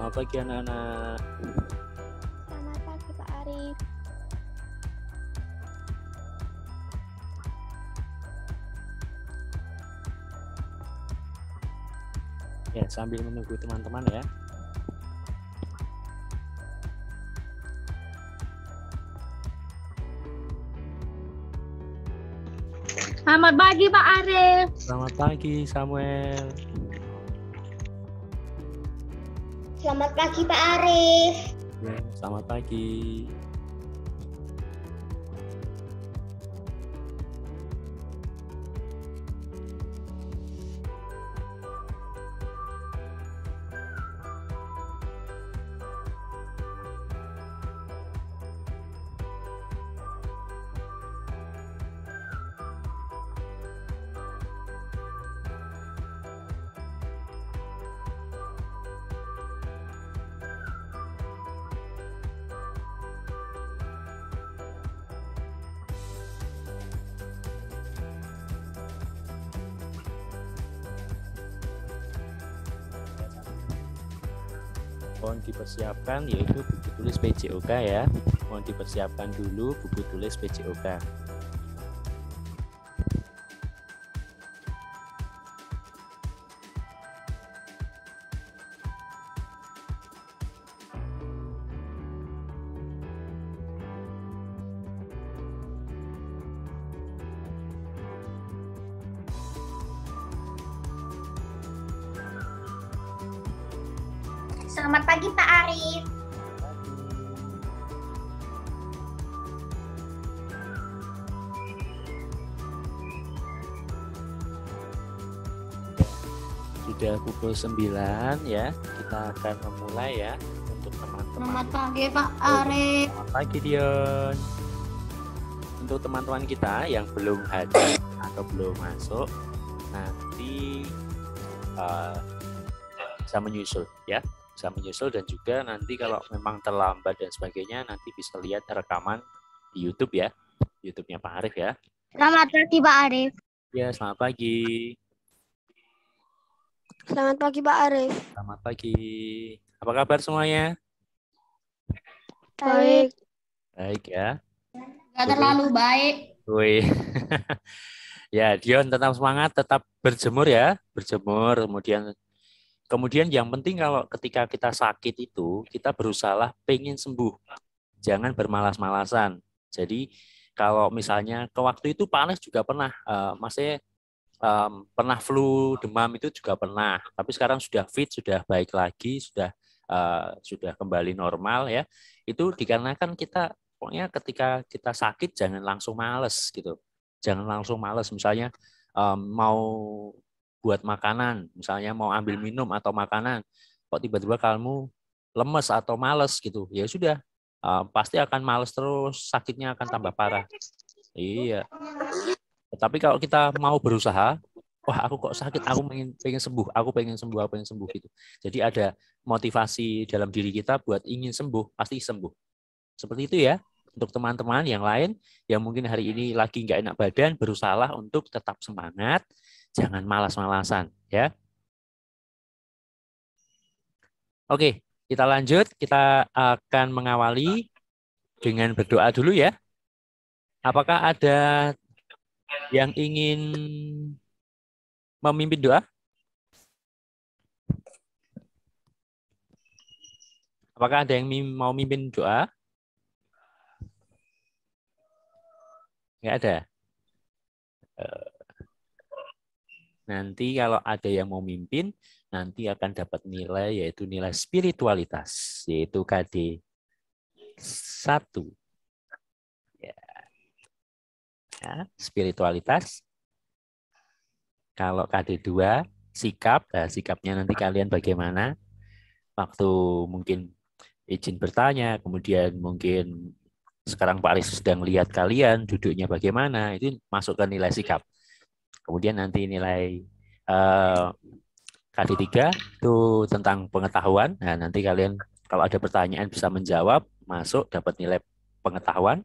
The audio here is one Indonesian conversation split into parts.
Selamat pagi anak-anak. Selamat pagi Pak Arif. Ya, sambil menunggu teman-teman ya. Selamat pagi Pak Arif. Selamat pagi Samuel. Selamat pagi Pak Arif. Ya, selamat pagi. Mohon dipersiapkan yaitu buku tulis PJOK ya. Mohon dipersiapkan dulu buku tulis PJOK. Selamat pagi Pak Arif. Sudah pukul 9 ya. Kita akan memulai ya untuk teman-teman. Selamat pagi Pak Arif. Selamat pagi Dion. Untuk teman-teman kita yang belum hadir atau belum masuk, nanti bisa menyusul ya. Bisa menyusul dan juga nanti kalau memang terlambat dan sebagainya nanti bisa lihat rekaman di YouTube ya. YouTube-nya Pak Arif ya. Selamat pagi Pak Arif. Ya, selamat pagi. Selamat pagi Pak Arif. Selamat pagi. Apa kabar semuanya? Baik. Baik ya. Gak terlalu baik. Wih. Ya, Dion tetap semangat, tetap berjemur ya. Berjemur, kemudian yang penting kalau ketika kita sakit itu, kita berusaha pengen sembuh. Jangan bermalas-malasan. Jadi kalau misalnya ke waktu itu panas juga pernah, pernah flu, demam itu juga pernah. Tapi sekarang sudah fit, sudah baik lagi, sudah kembali normal ya. Itu dikarenakan kita pokoknya ketika kita sakit jangan langsung males gitu. Jangan langsung males misalnya mau buat makanan, misalnya mau ambil minum atau makanan, kok tiba-tiba kamu lemes atau males gitu, ya sudah, pasti akan males terus, sakitnya akan tambah parah. Iya. Tapi kalau kita mau berusaha, wah aku kok sakit, aku pengen sembuh, aku pengen sembuh gitu. Jadi ada motivasi dalam diri kita buat ingin sembuh, pasti sembuh. Seperti itu ya. Untuk teman-teman yang lain yang mungkin hari ini lagi nggak enak badan, berusahalah untuk tetap semangat, jangan malas-malasan ya. Oke, kita lanjut. Kita akan mengawali dengan berdoa dulu ya. Apakah ada yang ingin memimpin doa? Apakah ada yang mau mimpin doa? Nggak ada. Nanti kalau ada yang mau mimpin, nanti akan dapat nilai, yaitu nilai spiritualitas, yaitu KD 1. Ya, spiritualitas. Kalau KD 2, sikap. Nah, sikapnya nanti kalian bagaimana? Waktu mungkin izin bertanya, kemudian mungkin sekarang Pak Aris sedang lihat kalian duduknya bagaimana, itu masukkan nilai sikap. Kemudian nanti nilai KD 3 itu tentang pengetahuan. Nah, nanti kalian kalau ada pertanyaan bisa menjawab, masuk dapat nilai pengetahuan.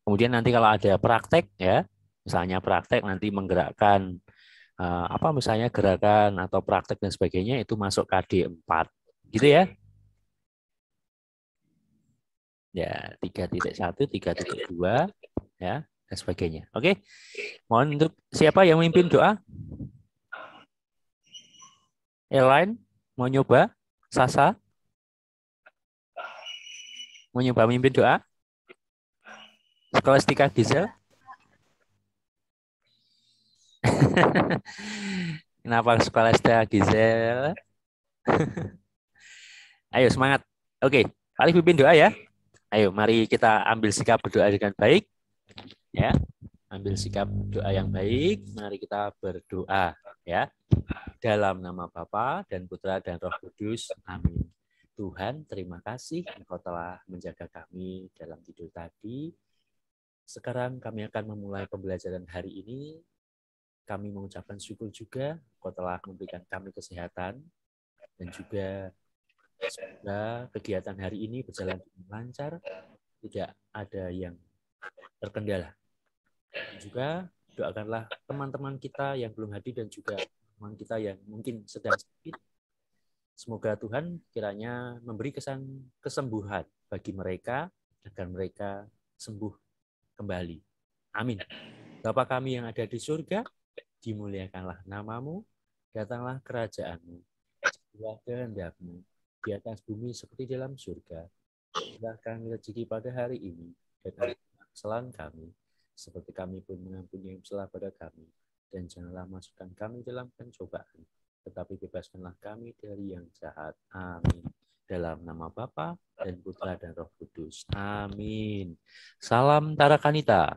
Kemudian nanti kalau ada praktek ya, misalnya praktek nanti menggerakkan misalnya gerakan atau praktek dan sebagainya, itu masuk KD 4. Gitu ya. Ya, 3.1, 3.2, ya, dan sebagainya. Oke. Mohon untuk siapa yang memimpin doa? Elaine, mau nyoba? Sasa, mau nyoba memimpin doa? Skolastika Gisel? Kenapa Skolastika Gisel? Ayo semangat. Oke, Pak pimpin doa ya. Ayo, mari kita ambil sikap berdoa dengan baik. Ya, ambil sikap doa yang baik. Mari kita berdoa ya. Dalam nama Bapa dan Putra dan Roh Kudus. Amin. Tuhan, terima kasih Engkau telah menjaga kami dalam tidur tadi. Sekarang kami akan memulai pembelajaran hari ini. Kami mengucapkan syukur juga Engkau telah memberikan kami kesehatan dan juga semoga kegiatan hari ini berjalan dengan lancar, tidak ada yang terkendala. Dan juga doakanlah teman-teman kita yang belum hadir dan juga teman kita yang mungkin sedang sakit. Semoga Tuhan kiranya memberi kesembuhan bagi mereka agar mereka sembuh kembali. Amin. Bapa kami yang ada di surga, dimuliakanlah namamu, datanglah kerajaanmu, jadilah kehendak-mu di atas bumi seperti dalam surga. Berikan rezeki pada hari ini, dan kesalahan kami, seperti kami pun mengampuni yang bersalah pada kami. Dan janganlah masukkan kami dalam pencobaan, tetapi bebaskanlah kami dari yang jahat. Amin. Dalam nama Bapa dan Putra dan Roh Kudus. Amin. Salam Tarakanita.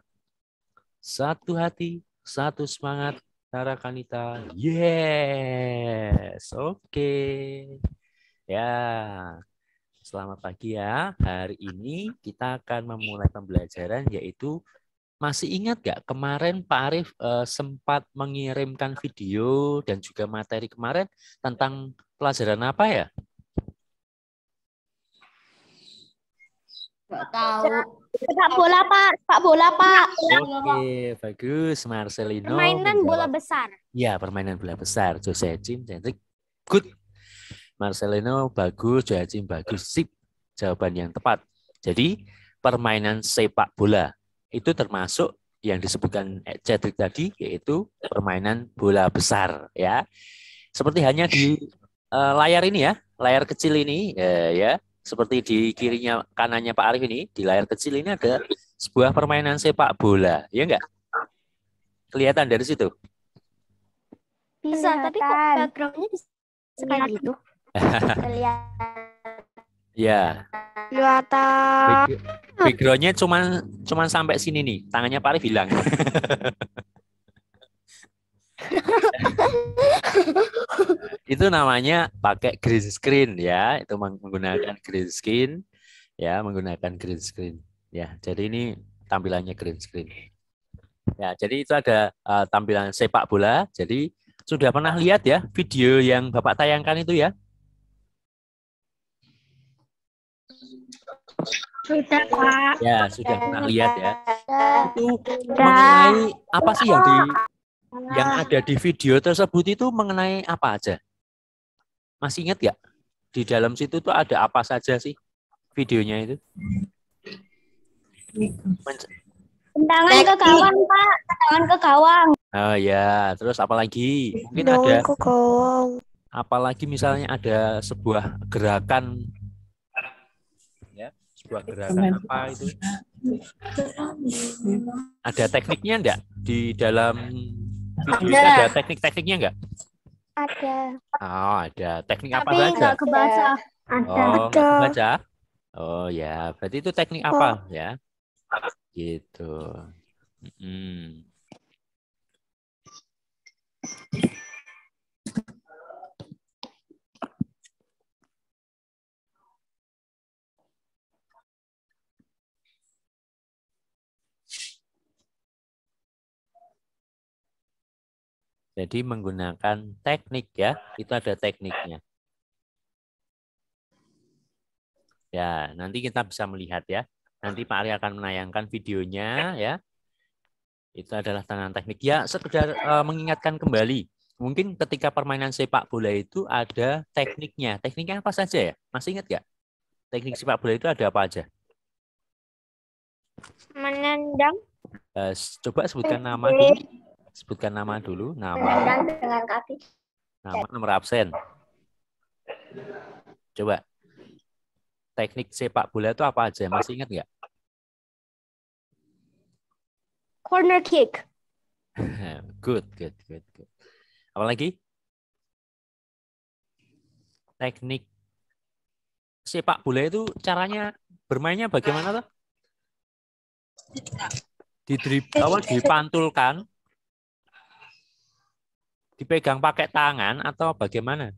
Satu hati, satu semangat. Tarakanita. Yes. Oke. Ya, selamat pagi ya. Hari ini kita akan memulai pembelajaran yaitu masih ingat nggak kemarin Pak Arief sempat mengirimkan video dan juga materi kemarin tentang pelajaran apa ya? Nggak tahu. Sepak bola, Pak. Sepak bola, Pak. Oke, bagus Marcelino. Permainan bola besar. Ya, permainan bola besar. Jose Jim, Hendrik, good. Marcelino bagus, Joachim bagus, sip. Jawaban yang tepat. Jadi permainan sepak bola itu termasuk yang disebutkan Cedric tadi, yaitu permainan bola besar. Ya, seperti hanya di layar ini ya, layar kecil ini ya, seperti di kirinya kanannya Pak Arief ini, di layar kecil ini ada sebuah permainan sepak bola, ya enggak? Kelihatan dari situ? Bisa, tapi kok background-nya kayak gitu? Ya. Kelihatan. Background-nya cuman sampai sini nih. Tangannya Pak Arief hilang. Itu namanya pakai green screen ya. Itu menggunakan green screen ya, menggunakan green screen. Ya, jadi ini tampilannya green screen. Ya, jadi itu ada tampilan sepak bola. Jadi sudah pernah lihat ya video yang Bapak tayangkan itu ya? Sudah, Pak. Ya, sudah pernah lihat ya. Itu mengenai apa sih yang ada di video tersebut itu mengenai apa aja? Masih ingat nggak? Di dalam situ tuh ada apa saja sih videonya itu? Tendangan ke gawang, Pak. Tendangan ke gawang. Oh ya, terus apa lagi? Mungkin ada apalagi misalnya ada sebuah gerakan ya, sebuah gerakan apa itu? Ada tekniknya enggak? Di dalam video itu ada teknik-tekniknya enggak? Ada. Oh, ada. Teknik apa Tapi saja? nggak kebaca. Oh, nggak kebaca? Oh ya, berarti itu teknik apa ya? Gitu. Jadi menggunakan teknik ya, itu ada tekniknya. Ya, nanti kita bisa melihat ya. Nanti Pak Ari akan menayangkan videonya ya. Itu adalah tangan teknik. Ya, sekedar mengingatkan kembali. Mungkin ketika permainan sepak bola itu ada tekniknya. Tekniknya apa saja ya? Masih ingat nggak? Teknik sepak bola itu ada apa aja? Menendang. Coba sebutkan nama dulu. Sebutkan nama dulu. Menendang dengan kaki. Nama, nomor absen. Coba. Teknik sepak bola itu apa aja? Masih ingat nggak? Corner kick. Good. Apalagi? Teknik sepak bola itu caranya bermainnya bagaimana tuh? Dipantulkan, dipegang pakai tangan atau bagaimana?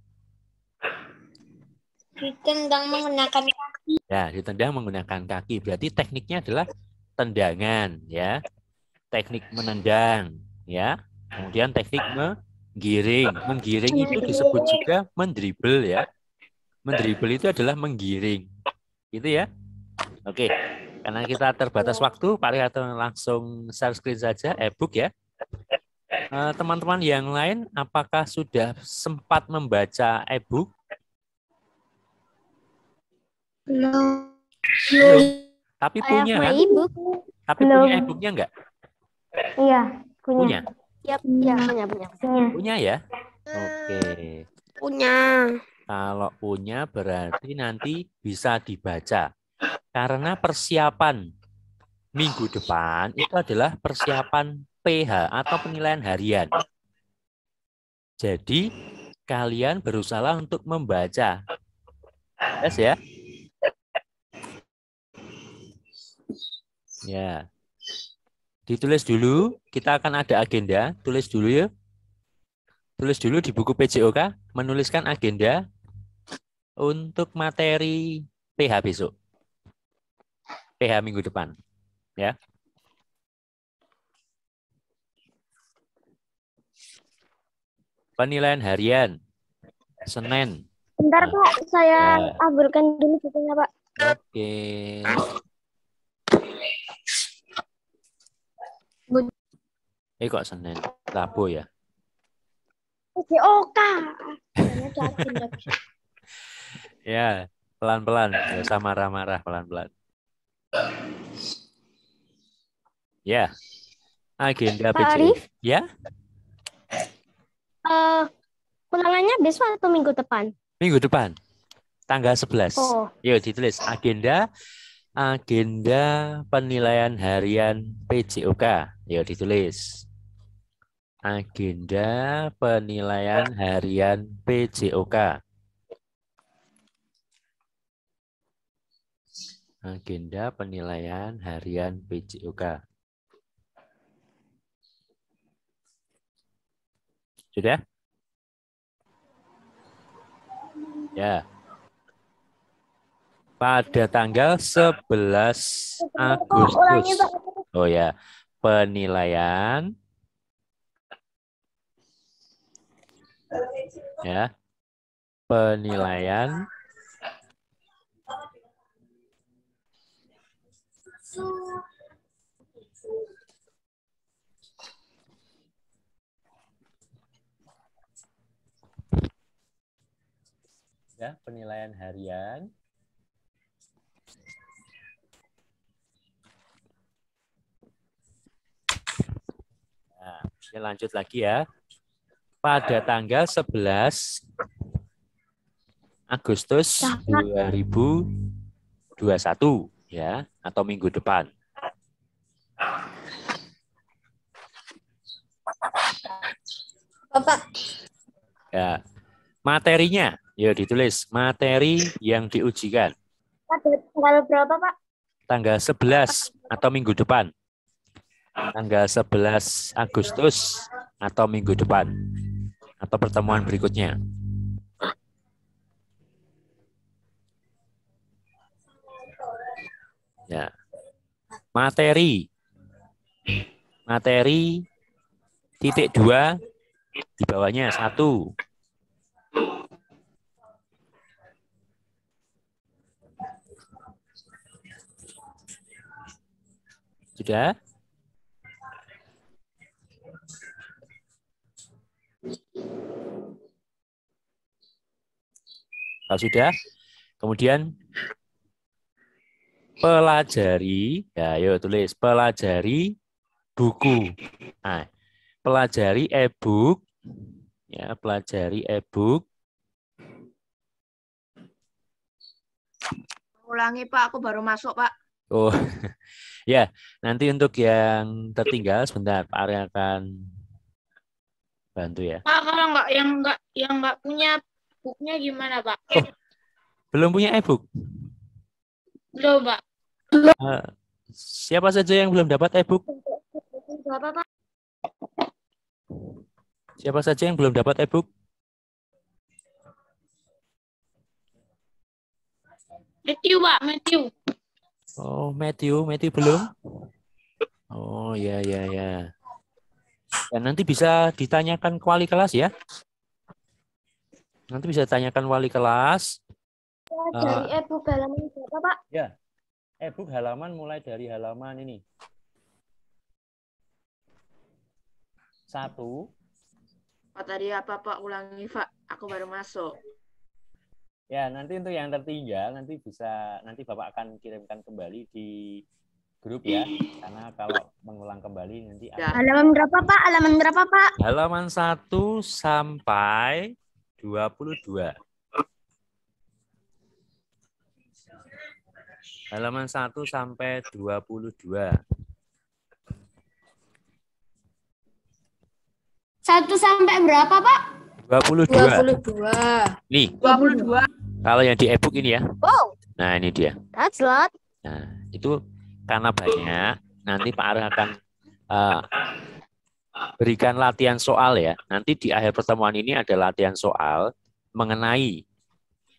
Ditendang menggunakan kaki. Ya, ditendang menggunakan kaki. Berarti tekniknya adalah tendangan, ya. Teknik menendang, ya. Kemudian teknik menggiring. Menggiring itu disebut juga mendribel, ya. Mendribel itu adalah menggiring. Gitu ya. Oke. Karena kita terbatas waktu, Pak Riharto langsung share screen saja, e-book ya. Teman-teman yang lain, apakah sudah sempat membaca e-book? Belum. Tapi punya kan? Tapi Belum. punya e-booknya enggak? Iya, Punya? Iya, punya. Punya ya? Oke. Punya. Kalau punya berarti nanti bisa dibaca. Karena persiapan minggu depan itu adalah persiapan PH atau penilaian harian. Jadi kalian berusaha untuk membaca. Yes ya? Ya. Ditulis dulu, kita akan ada agenda, tulis dulu ya. Tulis dulu di buku PJOK, menuliskan agenda untuk materi PH besok. PH minggu depan. Ya. Penilaian harian. Senin. Bentar Pak, saya Ya. abulkan dulu bukunya Pak. Oke. Kok Senin? Rabu ya? PJOK. Ya, pelan-pelan. Nggak usah marah-marah, pelan-pelan. Ya. Agenda Pak PJOK. Arif? Ya? Ulangannya besok atau minggu depan? Minggu depan. Tanggal 11. Oh. Yuk ditulis agenda penilaian harian PJOK. Yuk ditulis. Agenda penilaian harian PJOK. Agenda penilaian harian PJOK. Sudah? Ya. Pada tanggal 11 Agustus. Oh ya, penilaian ya. Penilaian ya, penilaian harian Ini lanjut lagi ya. Pada tanggal 11 Agustus 2021 ya, atau minggu depan. Bapak. Ya. Materinya, ya ditulis materi yang diujikan. Pada tanggal berapa Pak? Tanggal 11 atau minggu depan. Tanggal 11 Agustus atau minggu depan. Atau pertemuan berikutnya. Ya. Materi. Materi titik 2 di bawahnya 1. Sudah? Kalau sudah, kemudian pelajari, ya yuk tulis, pelajari buku. Nah, pelajari e-book, ya pelajari e-book. Ulangi Pak, aku baru masuk Pak. Oh, ya nanti untuk yang tertinggal sebentar, Pak Arya akan bantu ya. Pak, kalau yang nggak punya bukunya gimana, Pak? Oh, belum punya e-book? Belum, Pak. Siapa saja yang belum dapat e-book? Berapa, Pak? Siapa saja yang belum dapat e-book? Matthew, Pak, Matthew. Oh, Matthew belum? Oh, ya. Dan nanti bisa ditanyakan ke wali kelas ya. Nanti bisa tanyakan wali kelas. Dari e-book halaman berapa, Pak? Ya, e-book halaman mulai dari halaman ini. 1. Pak tadi apa Pak? Ulangi Pak, aku baru masuk. Ya, nanti untuk yang tertinggal nanti Bapak akan kirimkan kembali di grup ya. Karena kalau mengulang kembali nanti Ya. Halaman berapa, Pak? Halaman berapa, Pak? halaman 1 sampai 22. Halaman 1 sampai 22. 1 sampai berapa, Pak? 22. Nih, 22. kalau yang di e-book ini ya. Wow, Nah, ini dia. that's a lot. Nah, itu karena banyak, nanti Pak Arif akan berikan latihan soal ya. Nanti di akhir pertemuan ini ada latihan soal mengenai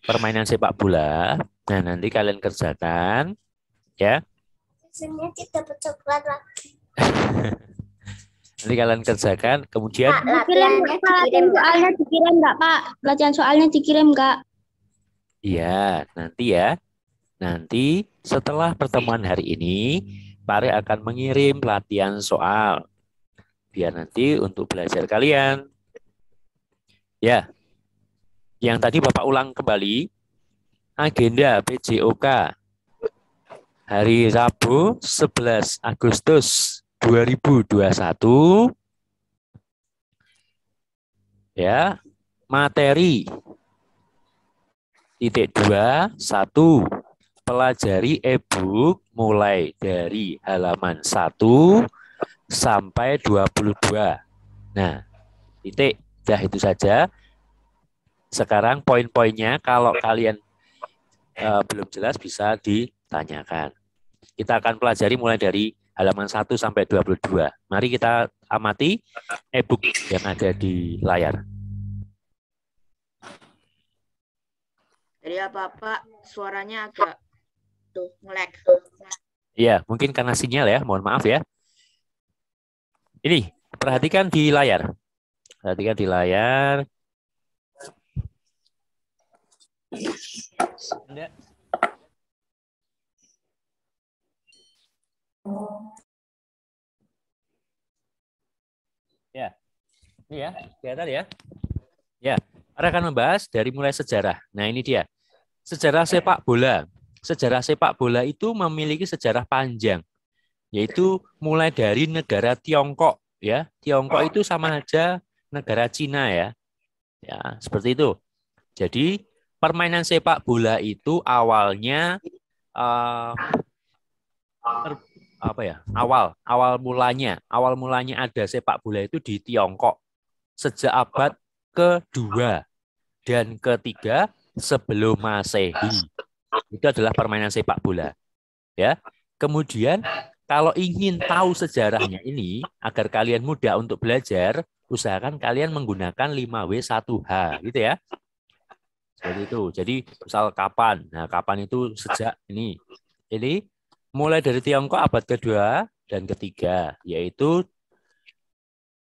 permainan sepak bola. Nah, nanti kalian kerjakan ya. Sebenarnya kita dapat coklat lagi. Nanti kalian kerjakan, kemudian Dikirim, Pak. Latihan soalnya dikirim nggak, Pak? Latihan soalnya dikirim nggak? iya, nanti ya. Nanti setelah pertemuan hari ini, Pak Arif akan mengirim latihan soal. Biar nanti untuk belajar kalian. Ya. Yang tadi Bapak ulang kembali. Agenda PJOK. Hari Rabu 11 Agustus 2021. Ya. Materi. Titik 2, 1. Pelajari e-book mulai dari halaman 1 sampai 22. Nah, titik. Dah itu saja. Sekarang poin-poinnya kalau kalian belum jelas bisa ditanyakan. Kita akan pelajari mulai dari halaman 1 sampai 22. Mari kita amati e-book yang ada di layar. Jadi apa Pak? Suaranya agak nge-lag. Iya, mungkin karena sinyal ya, mohon maaf ya. Ini, perhatikan di layar. Perhatikan di layar. Ya, ini ya, kelihatan ya. Ya, kita akan membahas dari mulai sejarah. Nah, ini dia. Sejarah sepak bola. Sejarah sepak bola itu memiliki sejarah panjang, yaitu mulai dari negara Tiongkok. Ya, Tiongkok itu sama aja negara Cina ya. Ya, seperti itu. Jadi permainan sepak bola itu awalnya awal mulanya ada sepak bola itu di Tiongkok sejak abad kedua dan ketiga sebelum Masehi. Itu adalah permainan sepak bola. Ya. Kemudian kalau ingin tahu sejarahnya ini agar kalian mudah untuk belajar, usahakan kalian menggunakan 5W1H gitu ya. Seperti itu. Jadi misal kapan? Nah, kapan itu sejak ini. Ini mulai dari Tiongkok abad kedua dan ketiga, yaitu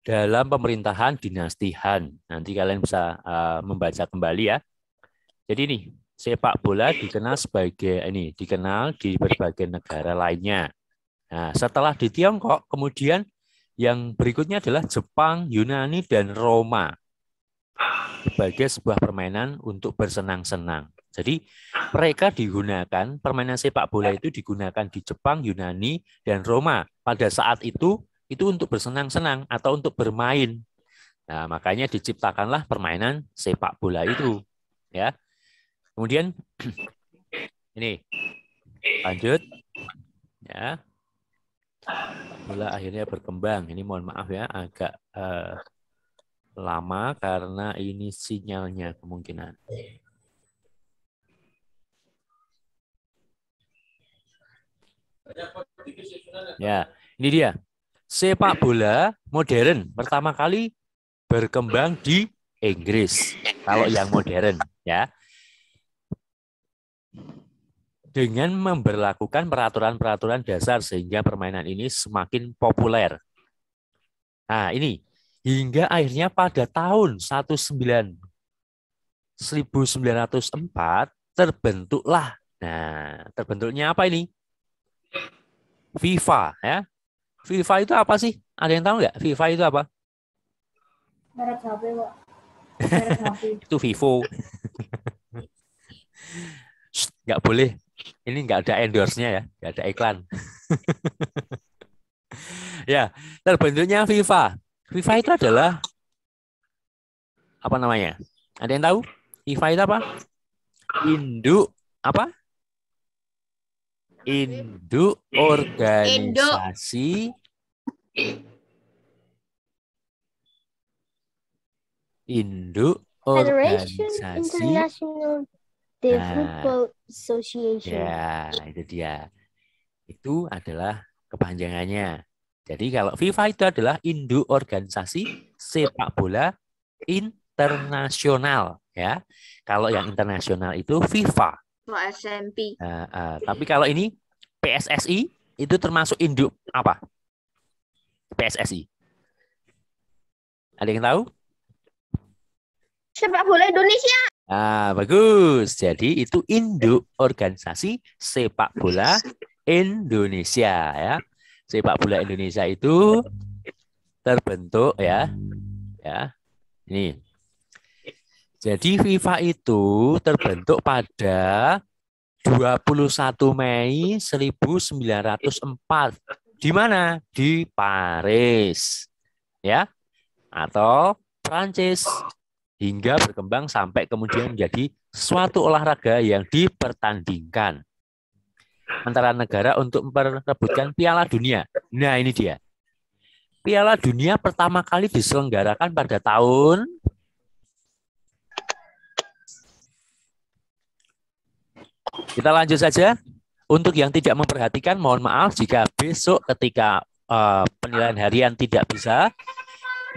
dalam pemerintahan dinasti Han. Nanti kalian bisa membaca kembali ya. Jadi ini sepak bola dikenal di berbagai negara lainnya. Nah, setelah di Tiongkok, kemudian yang berikutnya adalah Jepang, Yunani, dan Roma sebagai sebuah permainan untuk bersenang-senang. Jadi mereka digunakan, permainan sepak bola itu digunakan di Jepang, Yunani, dan Roma. Pada saat itu untuk bersenang-senang atau untuk bermain. Nah, makanya diciptakanlah permainan sepak bola itu. Ya. Kemudian ini lanjut. Ya. Bola akhirnya berkembang. Ini mohon maaf ya, agak lama karena ini sinyalnya kemungkinan. Ya, ini dia. Sepak bola modern pertama kali berkembang di Inggris. Kalau yang modern, ya. Dengan memberlakukan peraturan-peraturan dasar sehingga permainan ini semakin populer. Nah, ini hingga akhirnya pada tahun 1904 terbentuklah. Nah, terbentuknya apa ini? FIFA, ya. FIFA itu apa sih? Ada yang tahu nggak? FIFA itu apa? Merek HP, Pak. Itu Vivo. Nggak boleh. Ini nggak ada endorse-nya ya, nggak ada iklan. Ya, terbentuknya FIFA. FIFA itu adalah apa namanya? Ada yang tahu? FIFA itu apa? Induk apa? Induk organisasi organisasi International Football Association. Ya, itu dia. Itu adalah kepanjangannya. Jadi kalau FIFA itu adalah induk organisasi sepak bola internasional, ya. Kalau yang internasional itu FIFA. SMP. Tapi kalau ini PSSI itu termasuk induk apa? PSSI. Ada yang tahu? Sepak bola Indonesia. Bagus. Jadi itu induk organisasi sepak bola Indonesia, ya. Sepak bola Indonesia itu terbentuk ya. Ini. Jadi FIFA itu terbentuk pada 21 Mei 1904. Di mana? Di Paris. Ya. Atau Prancis. Hingga berkembang sampai kemudian menjadi suatu olahraga yang dipertandingkan antara negara untuk memperebutkan Piala Dunia. Nah, ini dia. Piala Dunia pertama kali diselenggarakan pada tahun Kita lanjut saja. Untuk yang tidak memperhatikan, mohon maaf jika besok ketika penilaian harian tidak bisa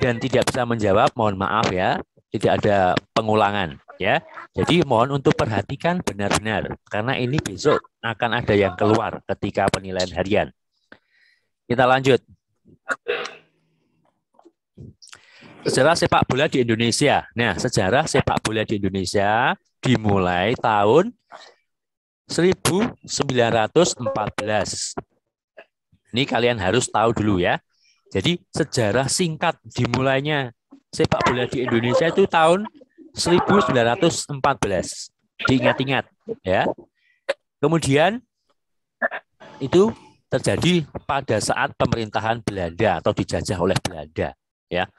dan tidak bisa menjawab, mohon maaf ya, tidak ada pengulangan ya. Jadi mohon untuk perhatikan benar-benar karena ini besok akan ada yang keluar ketika penilaian harian. Kita lanjut. Sejarah sepak bola di Indonesia. Nah, sejarah sepak bola di Indonesia dimulai tahun 1914. Ini kalian harus tahu dulu ya. Jadi sejarah singkat dimulainya sepak bola di Indonesia itu tahun 1914. Diingat-ingat ya. Kemudian itu terjadi pada saat pemerintahan Belanda atau dijajah oleh Belanda ya.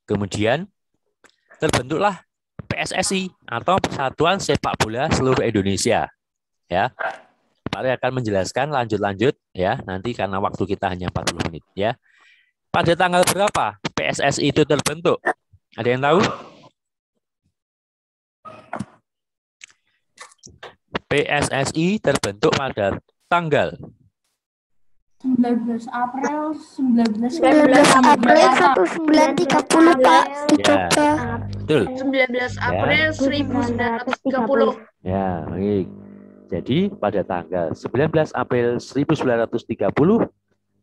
Kemudian terbentuklah PSSI atau Persatuan Sepak Bola Seluruh Indonesia. Ya, Pak Ray akan menjelaskan lanjut-lanjut ya, nanti karena waktu kita hanya 40 menit ya. Pada tanggal berapa PSSI itu terbentuk? Ada yang tahu? PSSI terbentuk pada tanggal 19 April 1930 Pak di Jogja. Betul. 19 April 1930. Ya, baik. Jadi pada tanggal 19 April 1930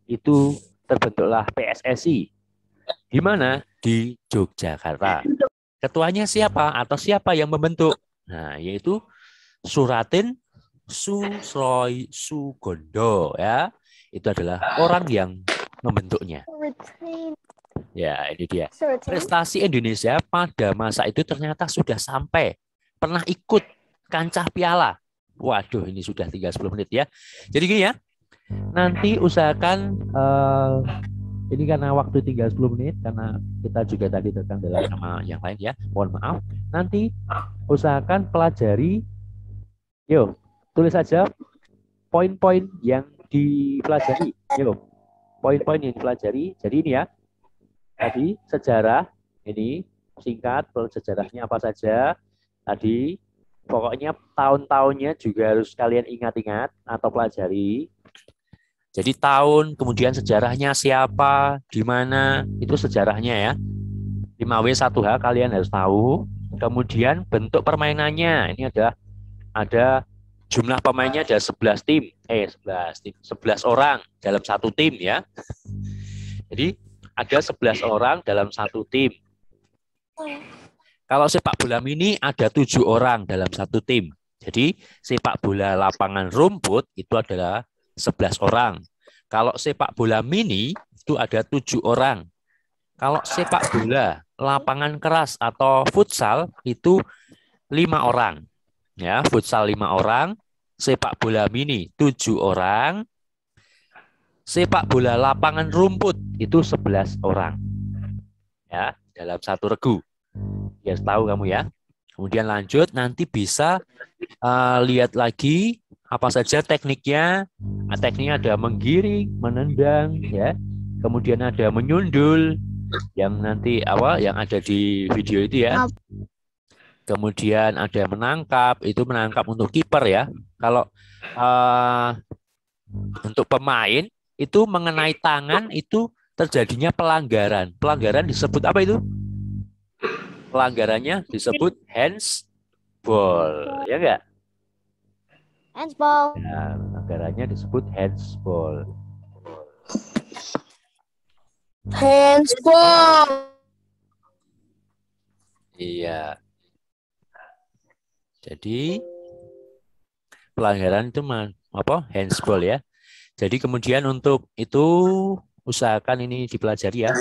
itu terbentuklah PSSI. Di mana? Di Yogyakarta. Ketuanya siapa atau siapa yang membentuk? Nah, yaitu Suratin Susroy Sugondo ya. Itu adalah orang yang membentuknya. Ya, ini dia. Prestasi Indonesia pada masa itu ternyata sudah sampai pernah ikut kancah piala. Waduh, ini sudah tinggal 10 menit ya. Jadi gini ya, nanti usahakan ini karena waktu tinggal 10 menit, karena kita juga tadi terkendala sama yang lain ya, mohon maaf. Nanti usahakan pelajari, yuk, tulis saja poin-poin yang dipelajari. Yuk, poin-poin yang dipelajari. Jadi ini ya, tadi sejarah, ini singkat, sejarahnya apa saja. Tadi pokoknya tahun-tahunnya juga harus kalian ingat-ingat atau pelajari. Jadi tahun, kemudian sejarahnya siapa, di mana, itu sejarahnya ya. 5W1H kalian harus tahu. Kemudian bentuk permainannya, ini ada jumlah pemainnya ada 11 tim. 11 orang dalam satu tim ya. Jadi ada 11 orang dalam satu tim. Kalau sepak bola mini ada 7 orang dalam satu tim. Jadi sepak bola lapangan rumput itu adalah 11 orang. Kalau sepak bola mini itu ada 7 orang. Kalau sepak bola lapangan keras atau futsal itu 5 orang. Ya, futsal 5 orang, sepak bola mini 7 orang, sepak bola lapangan rumput itu 11 orang. Ya, dalam satu regu. Ya, tahu kamu ya. Kemudian lanjut, nanti bisa lihat lagi apa saja tekniknya. Tekniknya ada menggiring, menendang, ya. Kemudian ada menyundul, yang nanti yang ada di video itu ya. Kemudian ada menangkap, itu menangkap untuk kiper ya. Kalau untuk pemain itu mengenai tangan itu terjadinya pelanggaran. Pelanggaran disebut apa itu? Pelanggarannya disebut handsball, ya enggak? Handsball. Ya, pelanggarannya disebut handsball. Handsball. Iya. Jadi pelanggaran itu handsball ya. Jadi kemudian untuk itu usahakan ini dipelajari ya.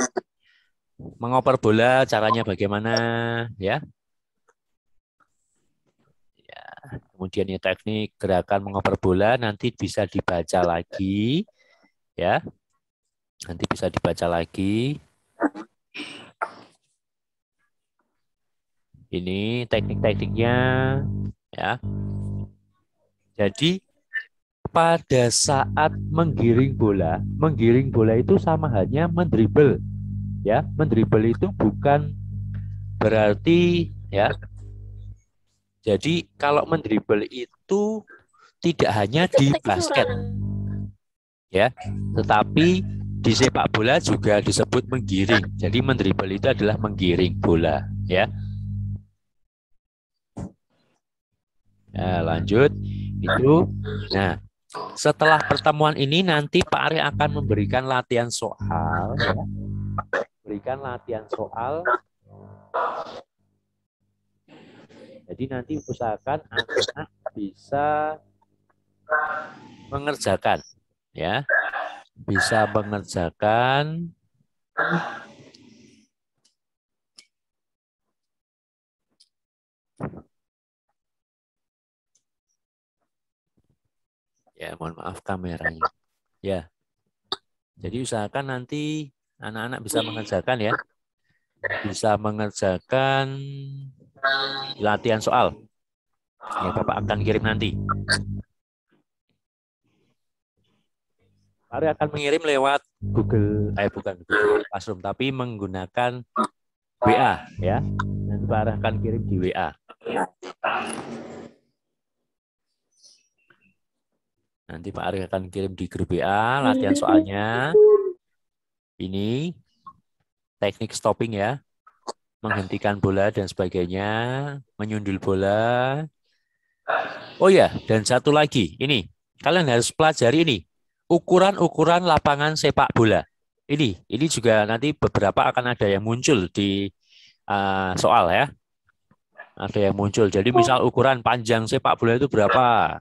Mengoper bola caranya bagaimana ya. Ya, kemudian ya teknik gerakan mengoper bola nanti bisa dibaca lagi ya. Nanti bisa dibaca lagi. Ini teknik-tekniknya ya. Jadi pada saat menggiring bola itu sama halnya mendribble. Ya, mendribble itu bukan berarti ya. Jadi kalau mendribble itu tidak hanya di basket. Ya, tetapi di sepak bola juga disebut menggiring. Jadi mendribble itu adalah menggiring bola, ya. Nah, lanjut itu. Nah, setelah pertemuan ini nanti Pak Ari akan memberikan latihan soal, ya. Berikan latihan soal. Jadi nanti usahakan anak bisa mengerjakan, ya. Bisa mengerjakan ya, mohon maaf kameranya. Ya. Jadi usahakan nanti anak-anak bisa mengerjakan ya. Bisa mengerjakan latihan soal. Ya, Bapak akan kirim nanti. Ari akan mengirim lewat Google Classroom, tapi menggunakan WA ya. Nanti Pak Ari akan kirim di WA. Nanti Pak Ari akan kirim di grup WA latihan soalnya. Ini teknik stopping ya. Menghentikan bola dan sebagainya, menyundul bola. Oh ya, dan satu lagi, ini kalian harus pelajari ini. Ukuran-ukuran lapangan sepak bola. Ini juga nanti beberapa akan ada yang muncul di soal ya. Ada yang muncul. Jadi misal ukuran panjang sepak bola itu berapa?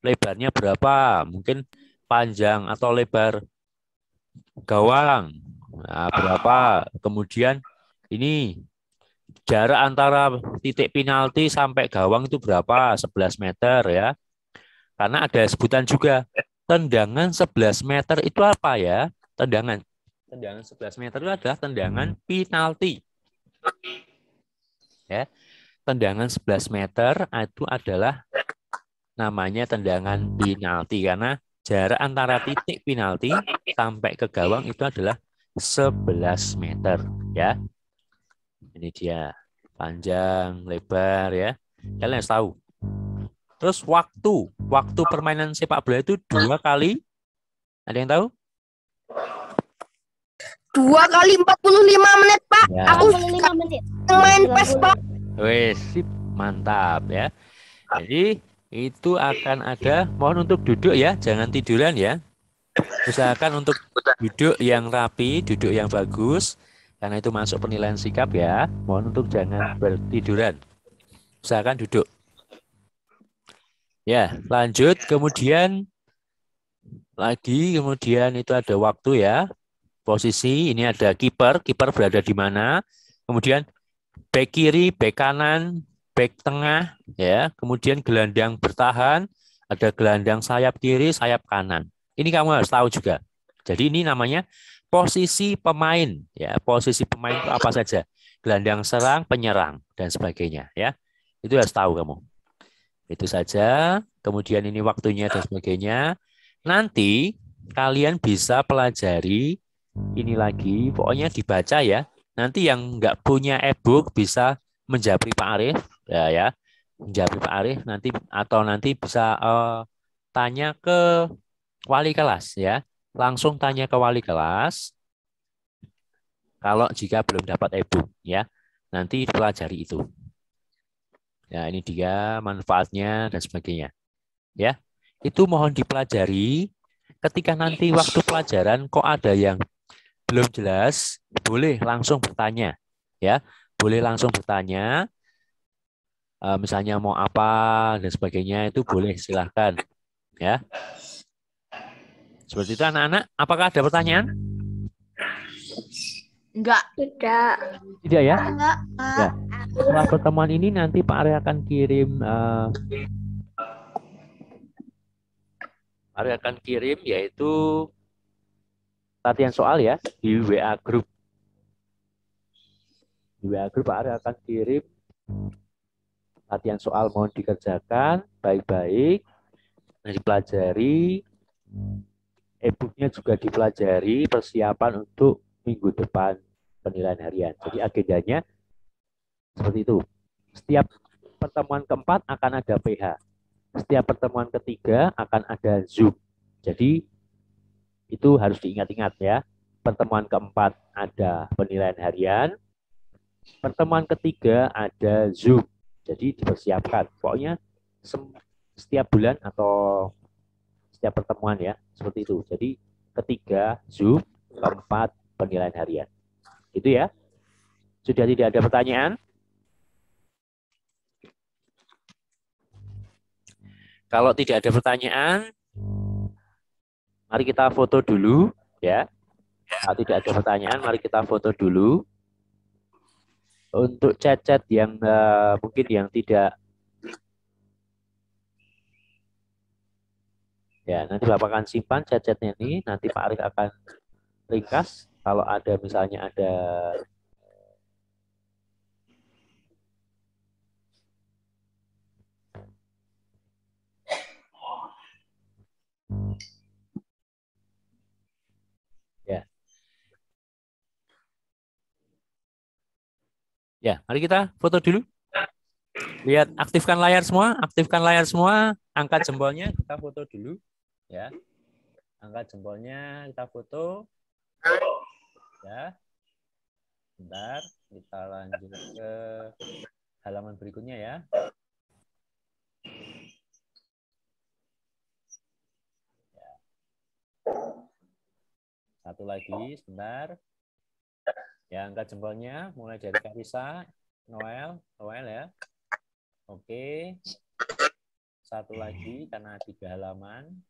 Lebarnya berapa? Mungkin panjang atau lebar gawang. Nah, berapa? Kemudian ini Jarak antara titik penalti sampai gawang itu berapa? 11 meter ya. Karena ada sebutan juga. Tendangan 11 meter itu apa ya? Tendangan 11 meter itu adalah tendangan penalti. Ya. Tendangan 11 meter itu adalah namanya tendangan penalti karena jarak antara titik penalti sampai ke gawang itu adalah 11 meter ya. Ini dia panjang, lebar ya. Kalian harus tahu. Terus waktu permainan sepak bola itu 2 kali. Ada yang tahu? 2 kali 45 menit, Pak. Ya. Aku 45 menit. main PES, Pak. Wes, sip, mantap ya. Jadi itu akan ada, mohon untuk duduk ya, jangan tiduran ya. Usahakan untuk duduk yang rapi, duduk yang bagus, karena itu masuk penilaian sikap ya. Mohon untuk jangan bertiduran. Usahakan duduk. Ya, lanjut. Kemudian itu ada waktu ya. Posisi, ini ada kiper berada di mana. Kemudian bek kiri, bek kanan, bek tengah, ya. Kemudian gelandang bertahan, ada gelandang sayap kiri, sayap kanan. Ini kamu harus tahu juga. Jadi ini namanya posisi pemain, ya. Posisi pemain itu apa saja? Gelandang serang, penyerang, dan sebagainya, ya. Itu harus tahu kamu. Itu saja. Kemudian ini waktunya dan sebagainya. Nanti kalian bisa pelajari ini lagi, pokoknya dibaca ya. Nanti yang nggak punya e-book bisa menjapri Pak Arif, ya, menjapri Pak Arif nanti atau nanti bisa tanya ke wali kelas ya, langsung tanya ke wali kelas. Kalau jika belum dapat e-book ya, nanti pelajari itu. Ya, ini dia manfaatnya dan sebagainya. Ya, itu mohon dipelajari. Ketika nanti waktu pelajaran kok ada yang belum jelas, boleh langsung bertanya, ya, boleh langsung bertanya. Misalnya mau apa dan sebagainya itu boleh, silahkan, ya. Seperti itu anak-anak. Apakah ada pertanyaan? Enggak. Tidak ya? Enggak, Ya. Setelah pertemuan ini nanti Pak Ari akan kirim yaitu latihan soal ya di WA Group. Di WA Group Pak Ari akan kirim latihan soal, mohon dikerjakan baik-baik, dipelajari, e-booknya juga dipelajari, persiapan untuk minggu depan penilaian harian. Jadi agendanya seperti itu. Setiap pertemuan keempat akan ada PH. Setiap pertemuan ketiga akan ada Zoom. Jadi itu harus diingat-ingat ya. Pertemuan keempat ada penilaian harian. Pertemuan ketiga ada Zoom. Jadi dipersiapkan. Pokoknya setiap bulan atau setiap pertemuan ya. Seperti itu. Jadi ketiga Zoom, keempat penilaian harian. Itu ya. Sudah tidak ada pertanyaan? Kalau tidak ada pertanyaan, mari kita foto dulu ya. Kalau tidak ada pertanyaan, mari kita foto dulu. Untuk chat-chat yang mungkin yang tidak, ya nanti Bapak akan simpan chat-chatnya ini. Nanti Pak Arif akan ringkas. Kalau ada misalnya ada ya. Ya, mari kita foto dulu. Lihat, aktifkan layar semua, angkat jempolnya, kita foto dulu. Ya. Angkat jempolnya, kita foto. Ya. Bentar, kita lanjut ke halaman berikutnya ya. Satu lagi, sebentar. Ya, angkat jempolnya, mulai dari Karisa, Noel ya. Oke. Satu lagi, karena 3 halaman.